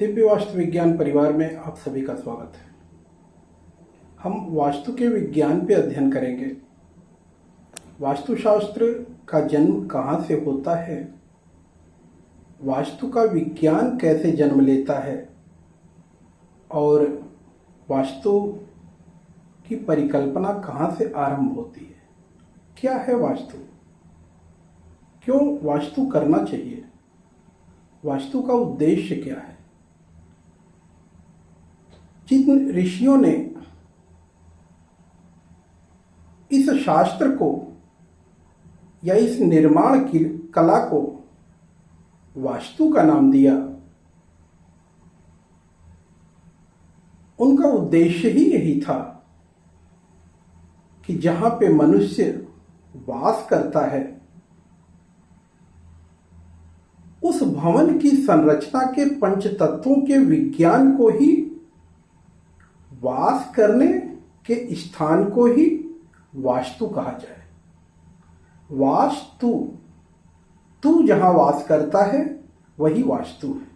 दिव्य वास्तु विज्ञान परिवार में आप सभी का स्वागत है। हम वास्तु के विज्ञान पे अध्ययन करेंगे। वास्तुशास्त्र का जन्म कहाँ से होता है, वास्तु का विज्ञान कैसे जन्म लेता है और वास्तु की परिकल्पना कहाँ से आरंभ होती है। क्या है वास्तु, क्यों वास्तु करना चाहिए, वास्तु का उद्देश्य क्या है। जिन ऋषियों ने इस शास्त्र को या इस निर्माण की कला को वास्तु का नाम दिया, उनका उद्देश्य ही यही था कि जहां पे मनुष्य वास करता है उस भवन की संरचना के पंच तत्वों के विज्ञान को ही, वास करने के स्थान को ही वास्तु कहा जाए। वास्तु, तू जहां वास करता है वही वास्तु है।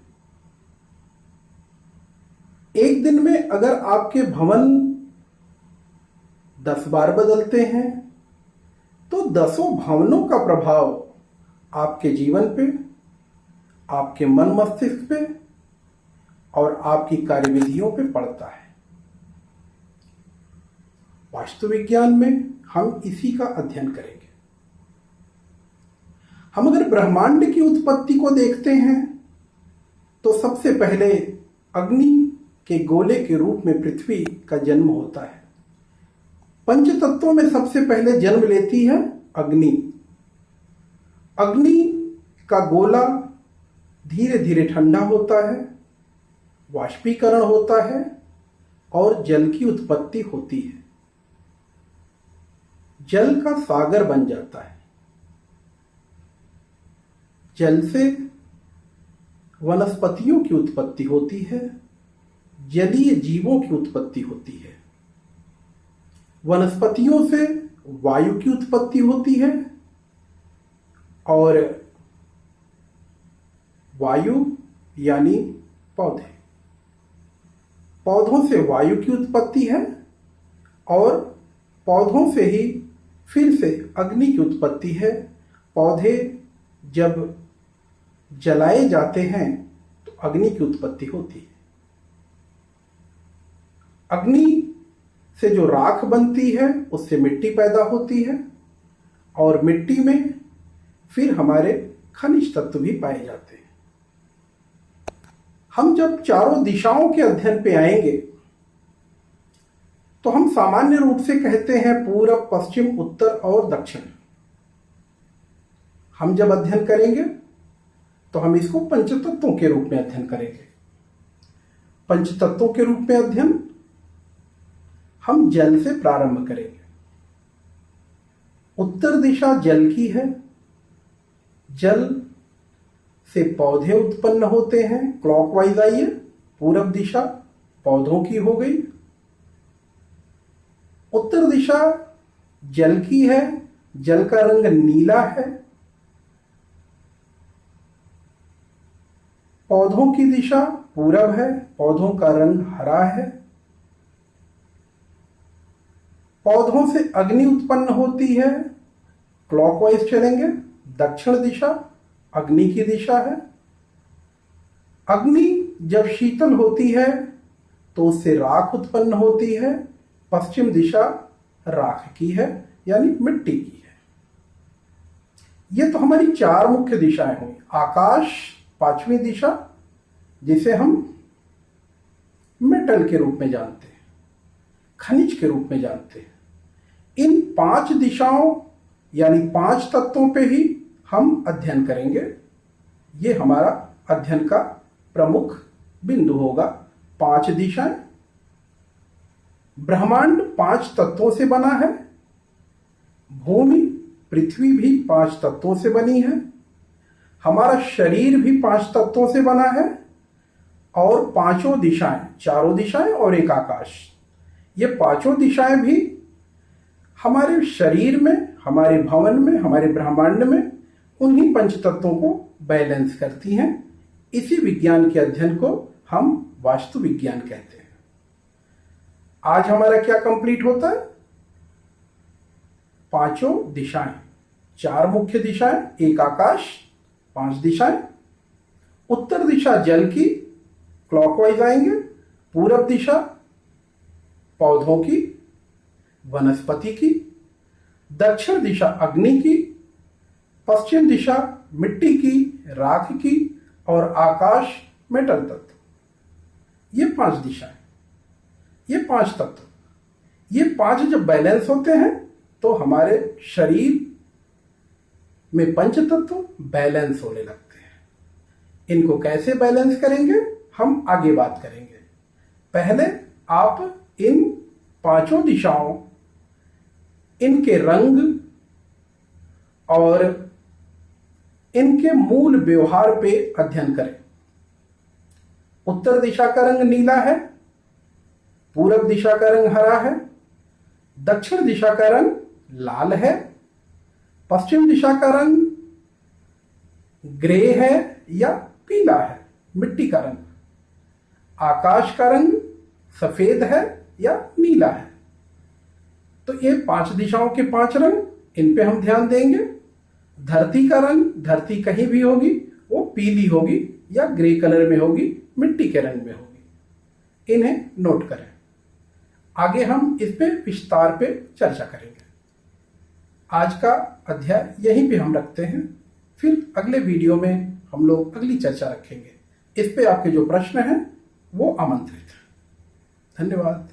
एक दिन में अगर आपके भवन 10 बार बदलते हैं तो 10 भवनों का प्रभाव आपके जीवन पे, आपके मन मस्तिष्क पे और आपकी कार्यविधियों पे पड़ता है। वास्तु विज्ञान में हम इसी का अध्ययन करेंगे। हम अगर ब्रह्मांड की उत्पत्ति को देखते हैं तो सबसे पहले अग्नि के गोले के रूप में पृथ्वी का जन्म होता है। पंच तत्वों में सबसे पहले जन्म लेती है अग्नि। अग्नि का गोला धीरे धीरे ठंडा होता है, वाष्पीकरण होता है और जल की उत्पत्ति होती है। जल का सागर बन जाता है। जल से वनस्पतियों की उत्पत्ति होती है, जलीय जीवों की उत्पत्ति होती है। वनस्पतियों से वायु की उत्पत्ति होती है और वायु यानी पौधे, पौधों से वायु की उत्पत्ति है और पौधों से ही फिर से अग्नि की उत्पत्ति है। पौधे जब जलाए जाते हैं तो अग्नि की उत्पत्ति होती है। अग्नि से जो राख बनती है उससे मिट्टी पैदा होती है और मिट्टी में फिर हमारे खनिज तत्व भी पाए जाते हैं। हम जब चारों दिशाओं के अध्ययन पे आएंगे तो हम सामान्य रूप से कहते हैं पूरब, पश्चिम, उत्तर और दक्षिण। हम जब अध्ययन करेंगे तो हम इसको पंचतत्वों के रूप में अध्ययन करेंगे। पंचतत्वों के रूप में अध्ययन हम जल से प्रारंभ करेंगे। उत्तर दिशा जल की है। जल से पौधे उत्पन्न होते हैं। क्लॉकवाइज आइए, पूरब दिशा पौधों की हो गई। उत्तर दिशा जल की है, जल का रंग नीला है। पौधों की दिशा पूरब है, पौधों का रंग हरा है। पौधों से अग्नि उत्पन्न होती है, क्लॉकवाइज चलेंगे। दक्षिण दिशा अग्नि की दिशा है। अग्नि जब शीतल होती है तो उससे राख उत्पन्न होती है। पश्चिम दिशा राख की है यानी मिट्टी की है। ये तो हमारी 4 मुख्य दिशाएं हुई। आकाश 5वीं दिशा, जिसे हम मेटल के रूप में जानते हैं, खनिज के रूप में जानते हैं। इन 5 दिशाओं यानी 5 तत्वों पे ही हम अध्ययन करेंगे। ये हमारा अध्ययन का प्रमुख बिंदु होगा। 5 दिशाएं। ब्रह्मांड 5 तत्वों से बना है। भूमि, पृथ्वी भी 5 तत्वों से बनी है। हमारा शरीर भी 5 तत्वों से बना है और 5 दिशाएं, 4 दिशाएं और एक आकाश, ये 5 दिशाएं भी हमारे शरीर में, हमारे भवन में, हमारे ब्रह्मांड में उन्हीं पंच तत्वों को बैलेंस करती हैं। इसी विज्ञान के अध्ययन को हम वास्तु विज्ञान कहते हैं। आज हमारा क्या कंप्लीट होता है? पांचों दिशाएं, 4 मुख्य दिशाएं, एक आकाश, 5 दिशाएं। उत्तर दिशा जल की, क्लॉकवाइज आएंगे। पूरब दिशा पौधों की, वनस्पति की। दक्षिण दिशा अग्नि की। पश्चिम दिशा मिट्टी की, राख की। और आकाश मेटल तत्व। ये 5 दिशाएं, ये 5 तत्व। ये 5 जब बैलेंस होते हैं तो हमारे शरीर में पंच तत्व बैलेंस होने लगते हैं। इनको कैसे बैलेंस करेंगे हम आगे बात करेंगे। पहले आप इन 5 दिशाओं, इनके रंग और इनके मूल व्यवहार पे अध्ययन करें। उत्तर दिशा का रंग नीला है, पूरब दिशा का रंग हरा है, दक्षिण दिशा का रंग लाल है, पश्चिम दिशा का रंग ग्रे है या पीला है, मिट्टी का रंग। आकाश का रंग सफेद है या नीला है। तो ये 5 दिशाओं के 5 रंग, इन पे हम ध्यान देंगे। धरती का रंग, धरती कहीं भी होगी वो पीली होगी या ग्रे कलर में होगी, मिट्टी के रंग में होगी। इन्हें नोट करें। आगे हम इस पे विस्तार पे चर्चा करेंगे। आज का अध्याय यहीं पे हम रखते हैं, फिर अगले वीडियो में हम लोग अगली चर्चा रखेंगे। इस पे आपके जो प्रश्न हैं वो आमंत्रित हैं। धन्यवाद।